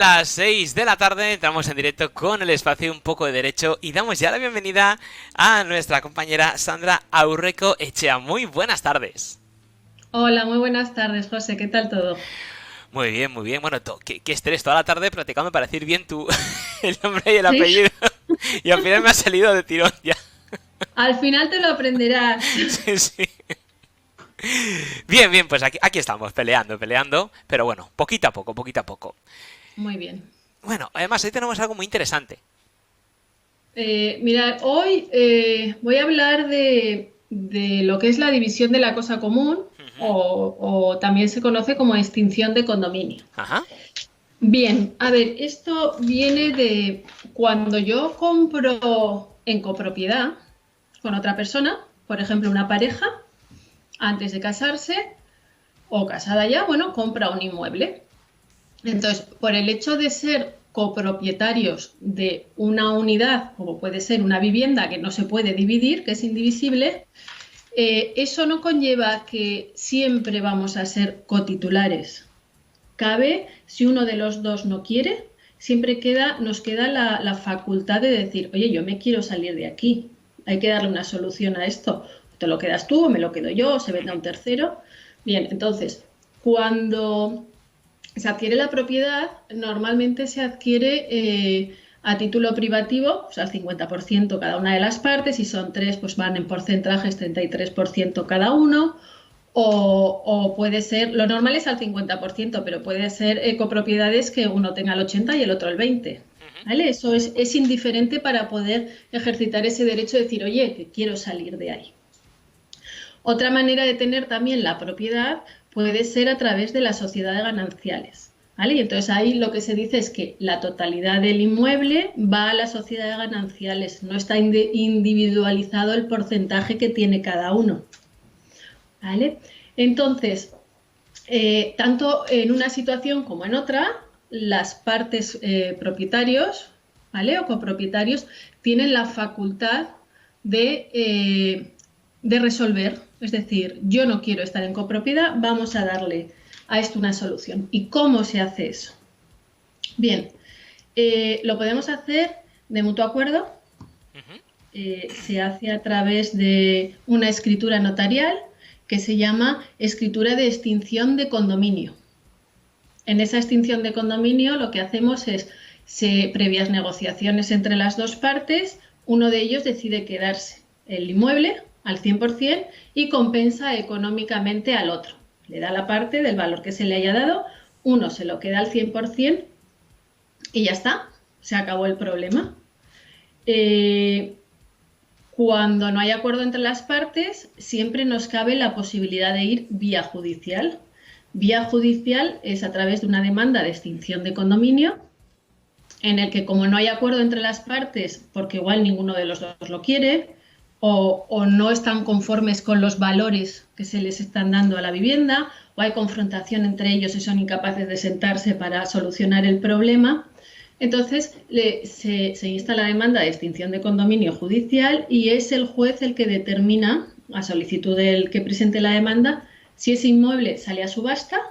Las 6 de la tarde entramos en directo con el espacio Un poco de Derecho y damos ya la bienvenida a nuestra compañera Sandra Aurreco Echea. Muy buenas tardes. Hola, muy buenas tardes, José. ¿Qué tal todo? Muy bien, muy bien. Bueno, qué estrés toda la tarde practicando para decir bien tu el nombre y el Sí, apellido. Y al final me ha salido de tirón ya. al final te lo aprenderás. Sí, sí. Bien, bien, pues aquí estamos, peleando. Pero bueno, poquito a poco, poquito a poco. Muy bien. Bueno, además hoy tenemos algo muy interesante. Mira, hoy voy a hablar de lo que es la división de la cosa común o también se conoce como extinción de condominio. Ajá. Bien, a ver, esto viene de cuando yo compro en copropiedad con otra persona, por ejemplo, una pareja, antes de casarse o casada ya, bueno, compra un inmueble. Entonces, por el hecho de ser copropietarios de una unidad, como puede ser una vivienda que no se puede dividir, que es indivisible, eso no conlleva que siempre vamos a ser cotitulares. Cabe, si uno de los dos no quiere, nos queda la facultad de decir, oye, yo me quiero salir de aquí, hay que darle una solución a esto. Te lo quedas tú, o me lo quedo yo, o se vende a un tercero. Bien, entonces, cuando se adquiere la propiedad, normalmente se adquiere a título privativo, o sea, al 50% cada una de las partes, y son tres, pues van en porcentajes 33% cada uno, o puede ser, lo normal es al 50%, pero puede ser copropiedades que uno tenga el 80 y el otro el 20. ¿Vale? Eso es indiferente para poder ejercitar ese derecho de decir, oye, que quiero salir de ahí. Otra manera de tener también la propiedad puede ser a través de la sociedad de gananciales. ¿Vale? Y entonces ahí lo que se dice es que la totalidad del inmueble va a la sociedad de gananciales, no está individualizado el porcentaje que tiene cada uno. ¿Vale? Entonces, tanto en una situación como en otra, las partes propietarios, ¿vale? O copropietarios tienen la facultad de resolver. Es decir, yo no quiero estar en copropiedad, vamos a darle a esto una solución. ¿Y cómo se hace eso? Bien, lo podemos hacer de mutuo acuerdo. Se hace a través de una escritura notarial que se llama escritura de extinción de condominio. En esa extinción de condominio lo que hacemos es, previas negociaciones entre las dos partes, uno de ellos decide quedarse el inmueble al 100% y compensa económicamente al otro. Le da la parte del valor que se le haya dado, uno se lo queda al 100% y ya está, se acabó el problema. Cuando no hay acuerdo entre las partes, siempre nos cabe la posibilidad de ir vía judicial. Vía judicial es a través de una demanda de extinción de condominio, en el que como no hay acuerdo entre las partes, porque igual ninguno de los dos lo quiere, o no están conformes con los valores que se les están dando a la vivienda, o hay confrontación entre ellos y son incapaces de sentarse para solucionar el problema, entonces se insta la demanda de extinción de condominio judicial y es el juez el que determina, a solicitud del que presente la demanda, si ese inmueble sale a subasta,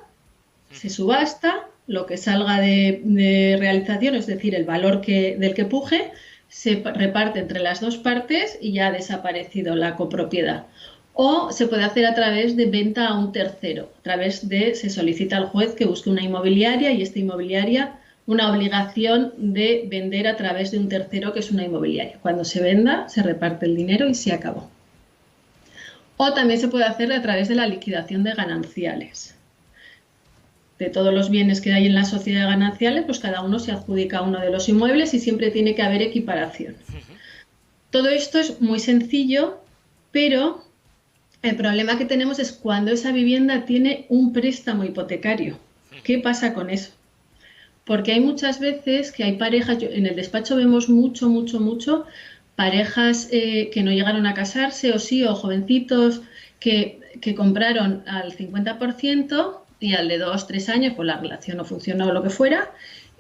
se subasta, lo que salga de realización, es decir, el valor del que puje, se reparte entre las dos partes y ya ha desaparecido la copropiedad. O se puede hacer a través de venta a un tercero, se solicita al juez que busque una inmobiliaria y esta inmobiliaria una obligación de vender a través de un tercero que es una inmobiliaria. Cuando se venda, se reparte el dinero y se acabó. O también se puede hacer a través de la liquidación de gananciales. De todos los bienes que hay en la sociedad de gananciales, pues cada uno se adjudica uno de los inmuebles y siempre tiene que haber equiparación. Todo esto es muy sencillo, pero el problema que tenemos es cuando esa vivienda tiene un préstamo hipotecario. ¿Qué pasa con eso? Porque hay muchas veces que hay parejas, en el despacho vemos mucho parejas que no llegaron a casarse o sí, o jovencitos que compraron al 50% y al de 2, 3 años, pues la relación no funcionó o lo que fuera,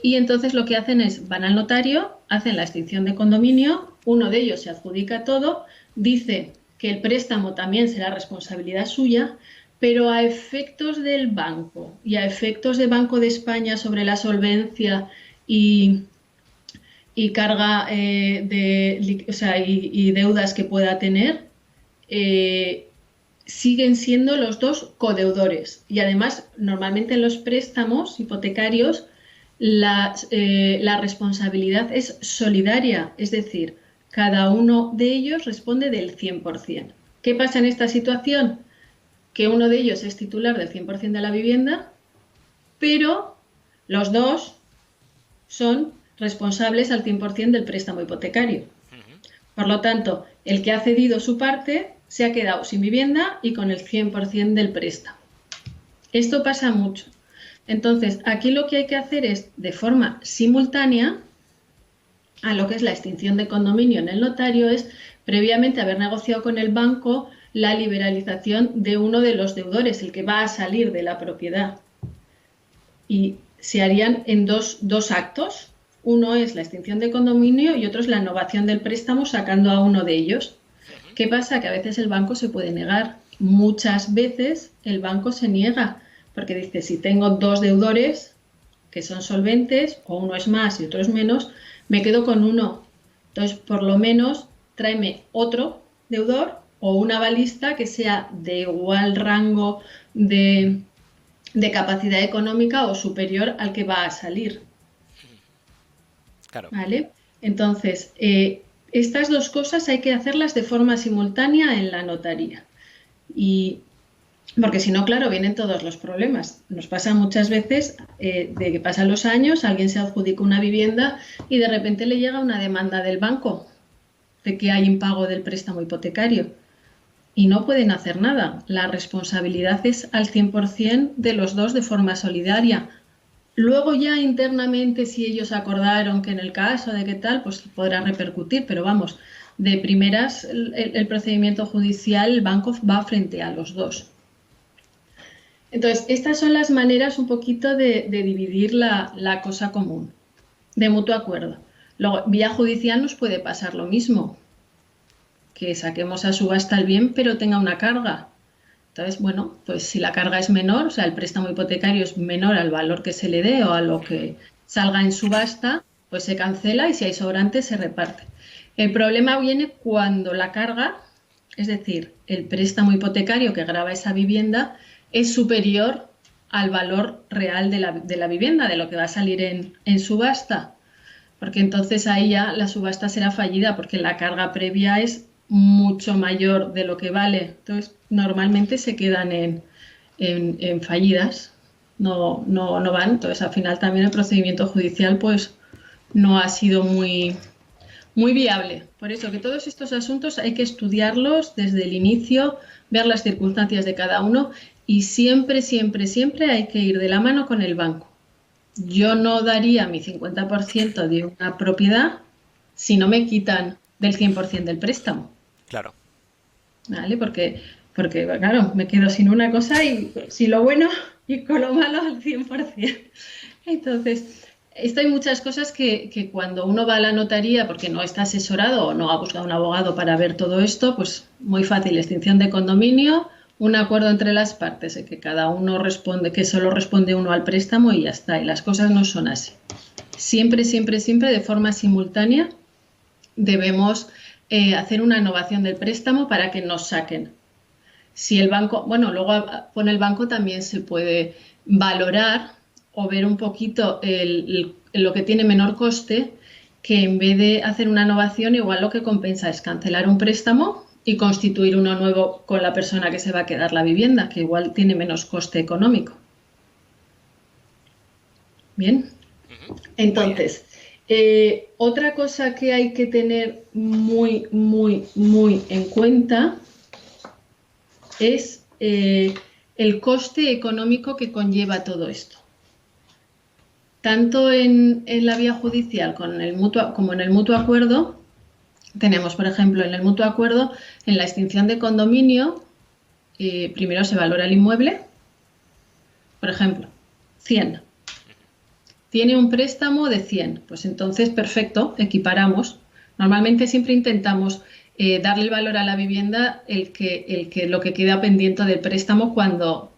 y entonces lo que hacen es, van al notario, hacen la extinción de condominio, uno de ellos se adjudica todo, dice que el préstamo también será responsabilidad suya, Pero a efectos del banco y a efectos de Banco de España sobre la solvencia y, y carga o sea, y deudas que pueda tener, eh, siguen siendo los dos codeudores. Y además, normalmente en los préstamos hipotecarios, la responsabilidad es solidaria, es decir, cada uno de ellos responde del 100%. ¿Qué pasa en esta situación? Que uno de ellos es titular del 100% de la vivienda, pero los dos son responsables al 100% del préstamo hipotecario. Por lo tanto, el que ha cedido su parte se ha quedado sin vivienda y con el 100% del préstamo. Esto pasa mucho. Entonces, aquí lo que hay que hacer es, de forma simultánea a lo que es la extinción de condominio en el notario, es previamente haber negociado con el banco la liberalización de uno de los deudores, el que va a salir de la propiedad. Y se harían en dos actos. Uno es la extinción de condominio y otro es la innovación del préstamo sacando a uno de ellos. ¿Qué pasa? Que a veces el banco se puede negar. Muchas veces el banco se niega porque dice, si tengo dos deudores que son solventes, o uno es más y otro es menos, me quedo con uno. Entonces, por lo menos, tráeme otro deudor o una balista que sea de igual rango de capacidad económica o superior al que va a salir. Claro. ¿Vale? Entonces, estas dos cosas hay que hacerlas de forma simultánea en la notaría. Y porque si no, claro, vienen todos los problemas. Nos pasa muchas veces de que pasan los años, alguien se adjudica una vivienda y de repente le llega una demanda del banco de que hay impago del préstamo hipotecario y no pueden hacer nada. La responsabilidad es al 100% de los dos de forma solidaria. Luego ya internamente, si ellos acordaron que en el caso de qué tal, pues podrá repercutir, pero vamos, de primeras el procedimiento judicial, el banco va frente a los dos. Entonces, estas son las maneras un poquito de dividir la cosa común, de mutuo acuerdo. Luego, vía judicial nos puede pasar lo mismo, que saquemos a subasta el bien, pero tenga una carga. Entonces, bueno, pues si la carga es menor, o sea, el préstamo hipotecario es menor al valor que se le dé o a lo que salga en subasta, pues se cancela y si hay sobrante se reparte. El problema viene cuando la carga, es decir, el préstamo hipotecario que grava esa vivienda, es superior al valor real de la vivienda, de lo que va a salir en subasta, porque entonces ahí ya la subasta será fallida porque la carga previa es mucho mayor de lo que vale. Entonces, normalmente se quedan en fallidas, no van. Entonces, al final también el procedimiento judicial pues no ha sido muy viable. Por eso que todos estos asuntos hay que estudiarlos desde el inicio, ver las circunstancias de cada uno y siempre, siempre, siempre hay que ir de la mano con el banco. Yo no daría mi 50% de una propiedad si no me quitan del 100% del préstamo. Claro. ¿Vale? Porque, claro, me quedo sin una cosa y sin lo bueno y con lo malo al 100%. Entonces, esto hay muchas cosas que cuando uno va a la notaría porque no está asesorado o no ha buscado un abogado para ver todo esto, pues muy fácil, extinción de condominio, un acuerdo entre las partes de que cada uno responde, que solo responde uno al préstamo y ya está. Y las cosas no son así. Siempre, siempre, siempre de forma simultánea debemos hacer una innovación del préstamo para que nos saquen. Si el banco, bueno, luego con el banco también se puede valorar o ver un poquito lo que tiene menor coste, que en vez de hacer una innovación, igual lo que compensa es cancelar un préstamo y constituir uno nuevo con la persona que se va a quedar la vivienda, que igual tiene menos coste económico. Bien, entonces, otra cosa que hay que tener muy, muy, muy en cuenta es el coste económico que conlleva todo esto. Tanto en la vía judicial como en el mutuo acuerdo, tenemos, por ejemplo, en el mutuo acuerdo, en la extinción de condominio, primero se valora el inmueble, por ejemplo, 100. Tiene un préstamo de 100, pues entonces perfecto, equiparamos. Normalmente siempre intentamos darle el valor a la vivienda lo que queda pendiente del préstamo cuando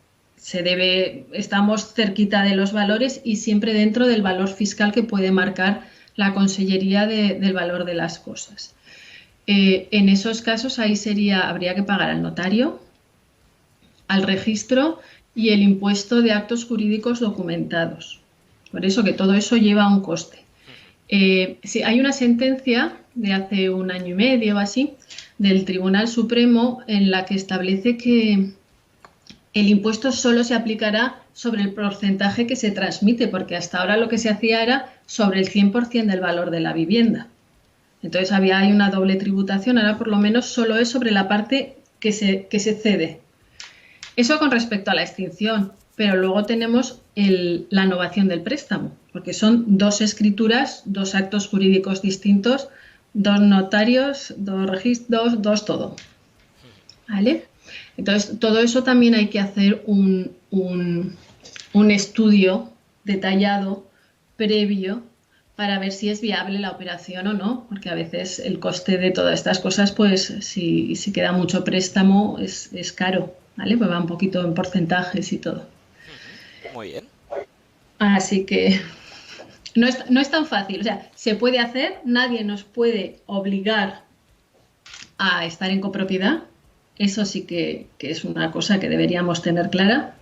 estamos cerquita de los valores y siempre dentro del valor fiscal que puede marcar la Consellería del valor de las cosas. En esos casos habría que pagar al notario, al registro y el impuesto de actos jurídicos documentados. Por eso que todo eso lleva un coste. Sí, hay una sentencia de hace 1 año y medio o así del Tribunal Supremo en la que establece que el impuesto solo se aplicará sobre el porcentaje que se transmite, porque hasta ahora lo que se hacía era sobre el 100% del valor de la vivienda. Entonces hay una doble tributación, ahora por lo menos solo es sobre la parte que se cede. Eso con respecto a la extinción, pero luego tenemos la novación del préstamo, porque son 2 escrituras, 2 actos jurídicos distintos, 2 notarios, 2 registros, 2 todo. ¿Vale? Entonces, todo eso también hay que hacer un estudio detallado, previo, para ver si es viable la operación o no, porque a veces el coste de todas estas cosas, pues si queda mucho préstamo, es caro, ¿vale? Pues va un poquito en porcentajes y todo. Muy bien. Así que no es tan fácil, o sea, se puede hacer, nadie nos puede obligar a estar en copropiedad. Eso sí que es una cosa que deberíamos tener clara,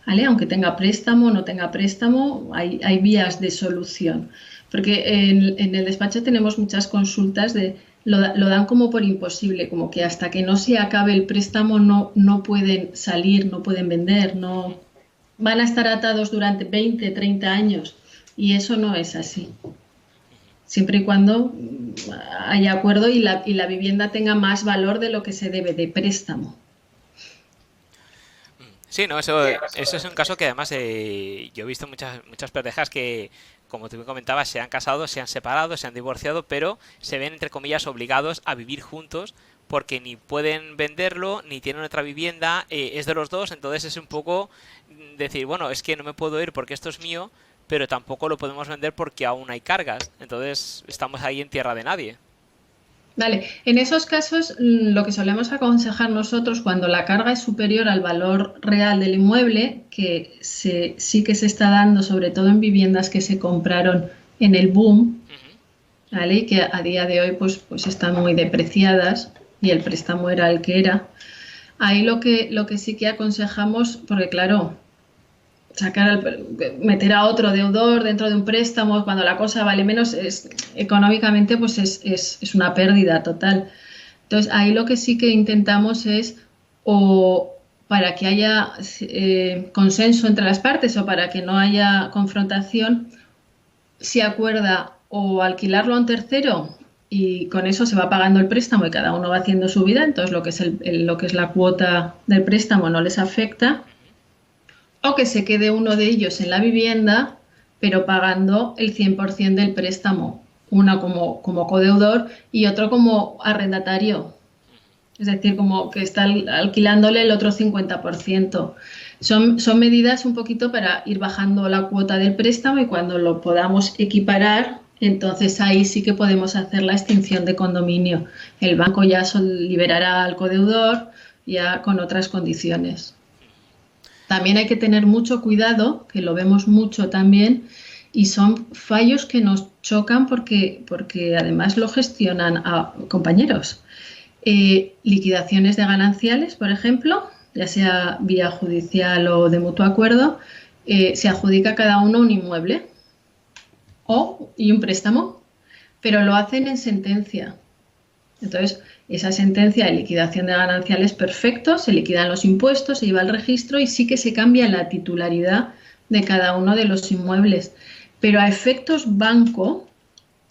¿vale? Aunque tenga préstamo o no tenga préstamo, hay vías de solución. Porque en el despacho tenemos muchas consultas lo dan como por imposible, como que hasta que no se acabe el préstamo no pueden salir, no pueden vender, no van a estar atados durante 20, 30 años y eso no es así. Siempre y cuando haya acuerdo y la vivienda tenga más valor de lo que se debe de préstamo. Sí, no, eso es un caso que además yo he visto muchas parejas que, como tú me comentabas, se han casado, se han separado, se han divorciado, pero se ven, entre comillas, obligados a vivir juntos porque ni pueden venderlo, ni tienen otra vivienda, es de los dos, entonces es un poco decir, bueno, es que no me puedo ir porque esto es mío, pero tampoco lo podemos vender porque aún hay cargas, entonces estamos ahí en tierra de nadie. Vale, en esos casos lo que solemos aconsejar nosotros cuando la carga es superior al valor real del inmueble, que sí que se está dando sobre todo en viviendas que se compraron en el boom, ¿vale? Y que a día de hoy pues están muy depreciadas y el préstamo era el que era. Ahí lo que sí que aconsejamos, porque claro, meter a otro deudor dentro de un préstamo cuando la cosa vale menos, económicamente pues es una pérdida total. Entonces ahí lo que sí que intentamos es, o para que haya consenso entre las partes o para que no haya confrontación, se acuerda o alquilarlo a un tercero y con eso se va pagando el préstamo y cada uno va haciendo su vida, entonces lo que es la cuota del préstamo no les afecta, o que se quede uno de ellos en la vivienda, pero pagando el 100% del préstamo, uno como codeudor y otro como arrendatario. Es decir, como que está alquilándole el otro 50%. Son medidas un poquito para ir bajando la cuota del préstamo y cuando lo podamos equiparar, entonces ahí sí que podemos hacer la extinción de condominio. El banco ya liberará al codeudor ya con otras condiciones. También hay que tener mucho cuidado, que lo vemos mucho también, y son fallos que nos chocan porque además lo gestionan a compañeros. Liquidaciones de gananciales, por ejemplo, ya sea vía judicial o de mutuo acuerdo, se adjudica a cada uno un inmueble y un préstamo, pero lo hacen en sentencia. Entonces, esa sentencia de liquidación de gananciales, perfecto, se liquidan los impuestos, se lleva al registro y sí que se cambia la titularidad de cada uno de los inmuebles. Pero a efectos banco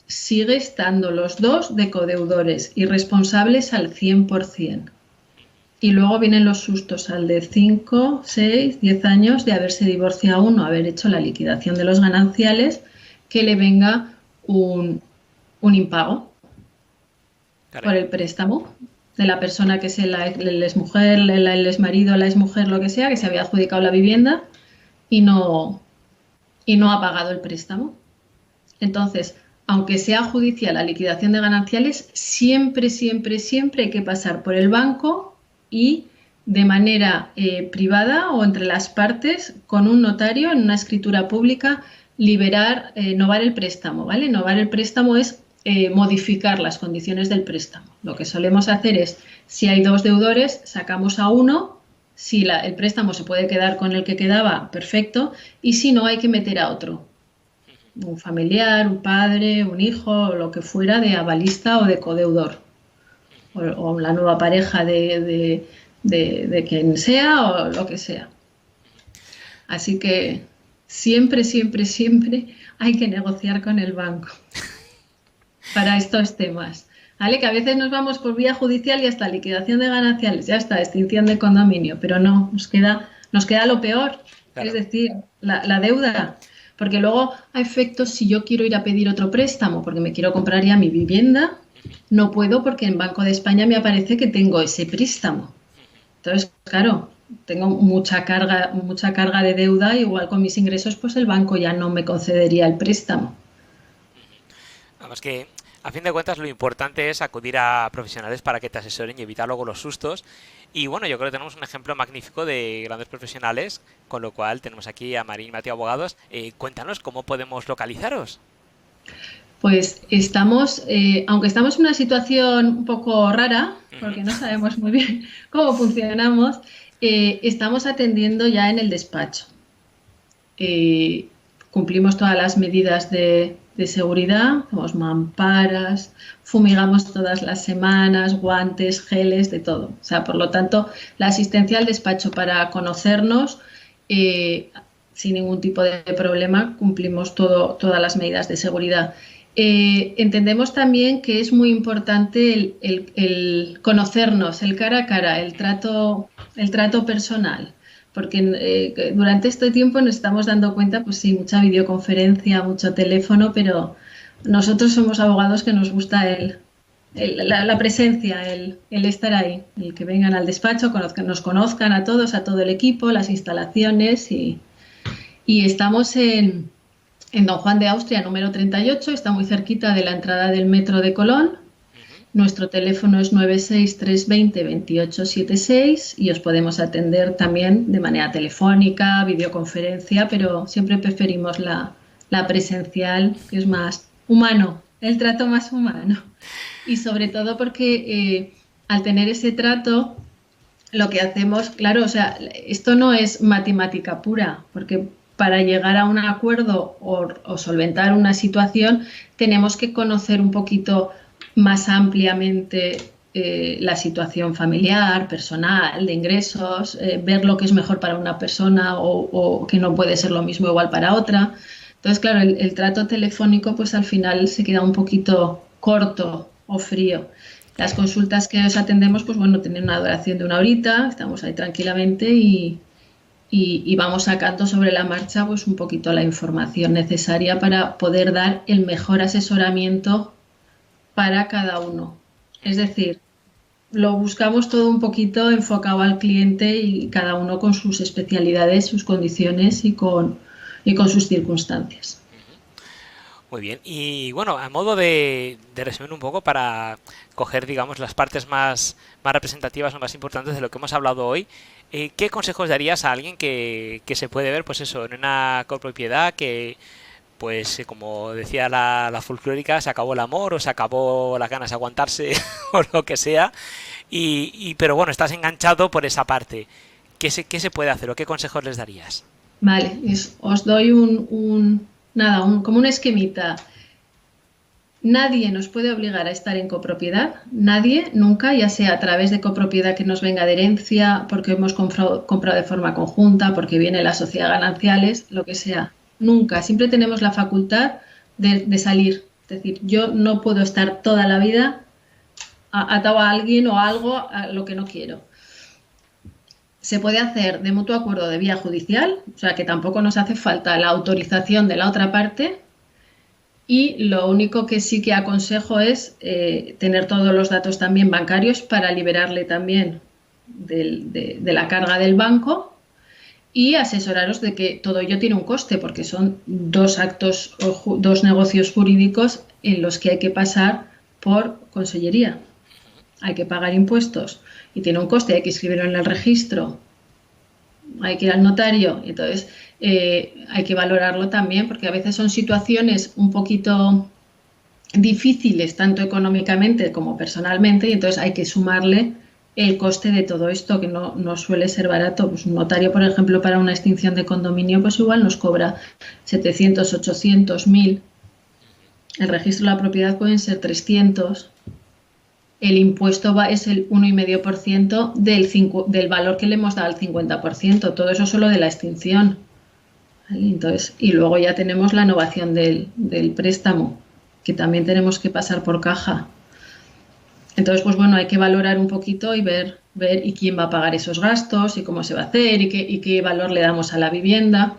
sigue estando los dos de codeudores y responsables al 100%. Y luego vienen los sustos al de 5, 6, 10 años de haberse divorciado uno, haber hecho la liquidación de los gananciales, que le venga un impago por el préstamo de la persona que es el exmujer, el exmarido, la exmujer, lo que sea, que se había adjudicado la vivienda y no ha pagado el préstamo. Entonces, aunque sea judicial la liquidación de gananciales, siempre, siempre, siempre hay que pasar por el banco y de manera privada o entre las partes, con un notario en una escritura pública, novar el préstamo, ¿vale? Novar el préstamo es modificar las condiciones del préstamo. Lo que solemos hacer es, si hay dos deudores, sacamos a uno, si el préstamo se puede quedar con el que quedaba, perfecto, y si no, hay que meter a otro. Un familiar, un padre, un hijo, lo que fuera, de avalista o de codeudor. O la nueva pareja de quien sea o lo que sea. Así que siempre, siempre, siempre hay que negociar con el banco para estos temas. ¿Vale? Que a veces nos vamos por vía judicial y hasta liquidación de gananciales, ya está, extinción de condominio, pero no, nos queda lo peor, claro. Es decir, la deuda. Porque luego a efectos, si yo quiero ir a pedir otro préstamo porque me quiero comprar ya mi vivienda, no puedo porque en Banco de España me aparece que tengo ese préstamo. Entonces, claro, tengo mucha carga de deuda, igual con mis ingresos, pues el banco ya no me concedería el préstamo. Además que, a fin de cuentas, lo importante es acudir a profesionales para que te asesoren y evitar luego los sustos. Y bueno, yo creo que tenemos un ejemplo magnífico de grandes profesionales, con lo cual tenemos aquí a Marín Mateo Abogados. Cuéntanos cómo podemos localizaros. Pues aunque estamos en una situación un poco rara, porque no sabemos muy bien cómo funcionamos, estamos atendiendo ya en el despacho. Cumplimos todas las medidas de seguridad, hacemos mamparas, fumigamos todas las semanas, guantes, geles, de todo. O sea, por lo tanto, la asistencia al despacho para conocernos, sin ningún tipo de problema, cumplimos todas las medidas de seguridad. Entendemos también que es muy importante el conocernos, el cara a cara, el trato personal. Porque durante este tiempo nos estamos dando cuenta, pues sí, mucha videoconferencia, mucho teléfono, pero nosotros somos abogados que nos gusta la presencia, el estar ahí, el que vengan al despacho, nos conozcan a todos, a todo el equipo, las instalaciones y estamos en Don Juan de Austria, número 38, está muy cerquita de la entrada del metro de Colón. Nuestro teléfono es 963202876 y os podemos atender también de manera telefónica, videoconferencia, pero siempre preferimos la presencial, que es más humano, el trato más humano. Y sobre todo porque al tener ese trato, lo que hacemos, claro, o sea, esto no es matemática pura, porque para llegar a un acuerdo o solventar una situación tenemos que conocer un poquito más ampliamente la situación familiar, personal, de ingresos, ver lo que es mejor para una persona o que no puede ser lo mismo igual para otra. Entonces, claro, el trato telefónico pues al final se queda un poquito corto o frío. Las consultas que os atendemos, pues bueno, tienen una duración de 1 horita, estamos ahí tranquilamente y vamos sacando sobre la marcha pues un poquito la información necesaria para poder dar el mejor asesoramiento para cada uno. Es decir, lo buscamos todo un poquito enfocado al cliente y cada uno con sus especialidades, sus condiciones y con sus circunstancias. Muy bien. Y bueno, a modo de resumir un poco para coger, digamos, las partes más representativas o más importantes de lo que hemos hablado hoy, ¿qué consejos darías a alguien que se puede ver, pues eso, en una copropiedad que, pues como decía la folclórica, se acabó el amor o se acabó las ganas de aguantarse o lo que sea, pero bueno, estás enganchado por esa parte? ¿Qué se puede hacer o qué consejos les darías? Vale, os doy como un esquemita. Nadie nos puede obligar a estar en copropiedad, nadie, nunca, ya sea a través de copropiedad que nos venga de herencia, porque hemos comprado de forma conjunta, porque viene la sociedad gananciales, lo que sea. Nunca, siempre tenemos la facultad de salir. Es decir, yo no puedo estar toda la vida atado a alguien o a algo a lo que no quiero. Se puede hacer de mutuo acuerdo de vía judicial, o sea que tampoco nos hace falta la autorización de la otra parte. Y lo único que sí que aconsejo es tener todos los datos también bancarios para liberarle también de la carga del banco y asesoraros de que todo ello tiene un coste, porque son dos actos o dos negocios jurídicos en los que hay que pasar por consellería. Hay que pagar impuestos y tiene un coste, hay que escribirlo en el registro, hay que ir al notario, entonces hay que valorarlo también, porque a veces son situaciones un poquito difíciles, tanto económicamente como personalmente, y entonces hay que sumarle el coste de todo esto, que no suele ser barato. Pues un notario, por ejemplo, para una extinción de condominio, pues igual nos cobra 700, 800, 1000. El registro de la propiedad pueden ser 300. El impuesto es el 1,5% del valor que le hemos dado al 50%. Todo eso solo de la extinción. ¿Vale? Entonces, y luego ya tenemos la innovación del préstamo, que también tenemos que pasar por caja. Entonces, pues bueno, hay que valorar un poquito y ver y quién va a pagar esos gastos y cómo se va a hacer y qué valor le damos a la vivienda.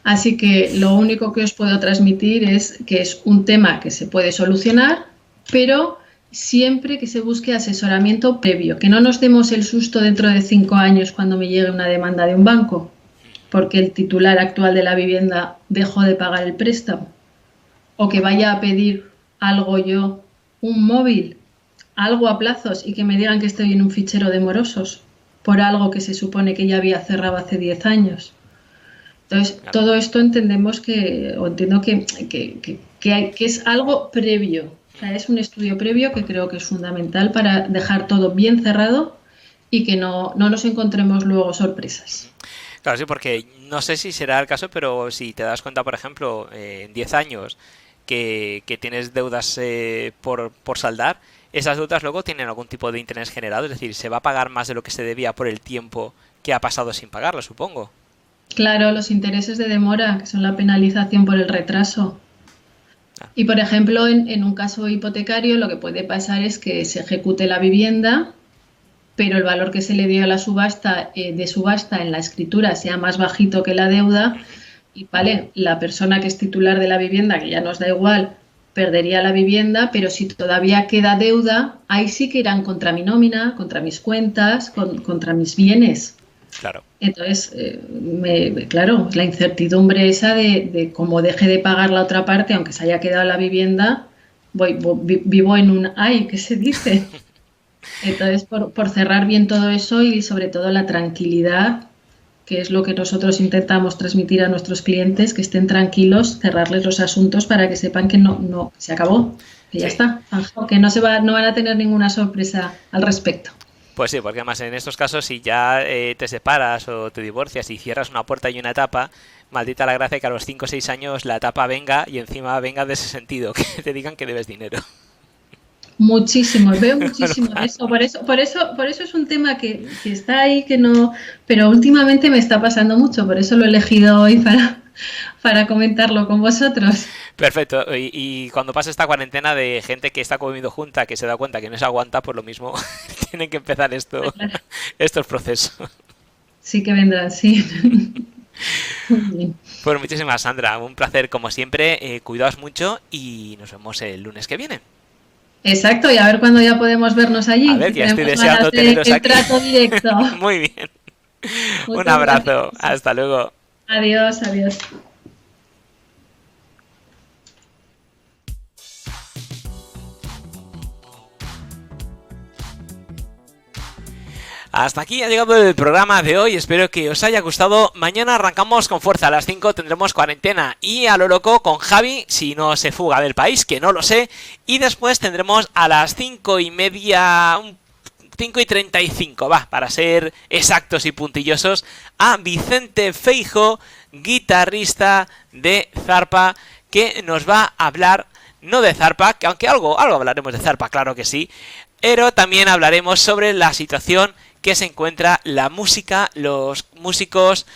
Así que lo único que os puedo transmitir es que es un tema que se puede solucionar, pero siempre que se busque asesoramiento previo, que no nos demos el susto dentro de 5 años cuando me llegue una demanda de un banco, porque el titular actual de la vivienda dejó de pagar el préstamo, o que vaya a pedir algo yo, un móvil, algo a plazos y que me digan que estoy en un fichero de morosos por algo que se supone que ya había cerrado hace 10 años. Entonces, todo esto entiendo que es algo previo. O sea, es un estudio previo que creo que es fundamental para dejar todo bien cerrado y que no nos encontremos luego sorpresas. Claro, sí, porque no sé si será el caso, pero si te das cuenta, por ejemplo, en 10 años que tienes deudas por saldar, esas deudas luego tienen algún tipo de interés generado, es decir, se va a pagar más de lo que se debía por el tiempo que ha pasado sin pagarlo, supongo. Claro, los intereses de demora, que son la penalización por el retraso. Y, por ejemplo, en un caso hipotecario lo que puede pasar es que se ejecute la vivienda, pero el valor que se le dio a la subasta de subasta en la escritura sea más bajito que la deuda y, vale, la persona que es titular de la vivienda, que ya nos da igual, perdería la vivienda, pero si todavía queda deuda, ahí sí que irán contra mi nómina, contra mis cuentas, contra mis bienes. Claro. Entonces, claro, la incertidumbre esa de cómo deje de pagar la otra parte, aunque se haya quedado la vivienda, vivo en un ay, ¿qué se dice? Entonces, por cerrar bien todo eso y sobre todo la tranquilidad, que es lo que nosotros intentamos transmitir a nuestros clientes, que estén tranquilos, cerrarles los asuntos para que sepan que no se acabó, que ya está, que no van a tener ninguna sorpresa al respecto. Pues sí, porque además en estos casos si ya te separas o te divorcias y cierras una puerta y una etapa, maldita la gracia que a los 5 o 6 años la etapa venga y encima venga de ese sentido, que te digan que debes dinero. Muchísimo, veo muchísimo eso. Por eso es un tema que está ahí, que no, pero últimamente me está pasando mucho, por eso lo he elegido hoy para comentarlo con vosotros. Perfecto, y cuando pasa esta cuarentena de gente que está comiendo junta, que se da cuenta que no se aguanta, por lo mismo tienen que empezar estos procesos. Sí que vendrán, sí. Muy bien. Pues muchísimas, Sandra, un placer como siempre, cuidaos mucho y nos vemos el lunes que viene. Exacto, y a ver cuándo ya podemos vernos allí. A ver, ya estoy deseando teneros aquí. Trato directo. Muy bien. Un abrazo, hasta luego. Adiós, adiós. Hasta aquí ha llegado el programa de hoy, espero que os haya gustado. Mañana arrancamos con fuerza, a las 5 tendremos cuarentena y a lo loco con Javi, si no se fuga del país, que no lo sé. Y después tendremos a las 5:30, 5:35, para ser exactos y puntillosos, a Vicente Feijo, guitarrista de Zarpa, que nos va a hablar, no de Zarpa, que aunque algo hablaremos de Zarpa, claro que sí, pero también hablaremos sobre la situación que se encuentra la música, los músicos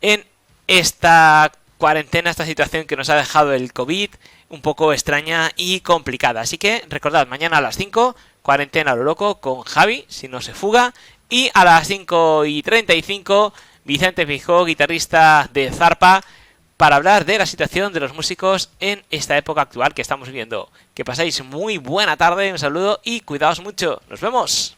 en esta cuarentena, esta situación que nos ha dejado el COVID, un poco extraña y complicada. Así que recordad, mañana a las 5, cuarentena a lo loco con Javi, si no se fuga, y a las 5:35, Vicente Feijóo, guitarrista de Zarpa, para hablar de la situación de los músicos en esta época actual que estamos viviendo. Que paséis muy buena tarde, un saludo y cuidaos mucho. ¡Nos vemos!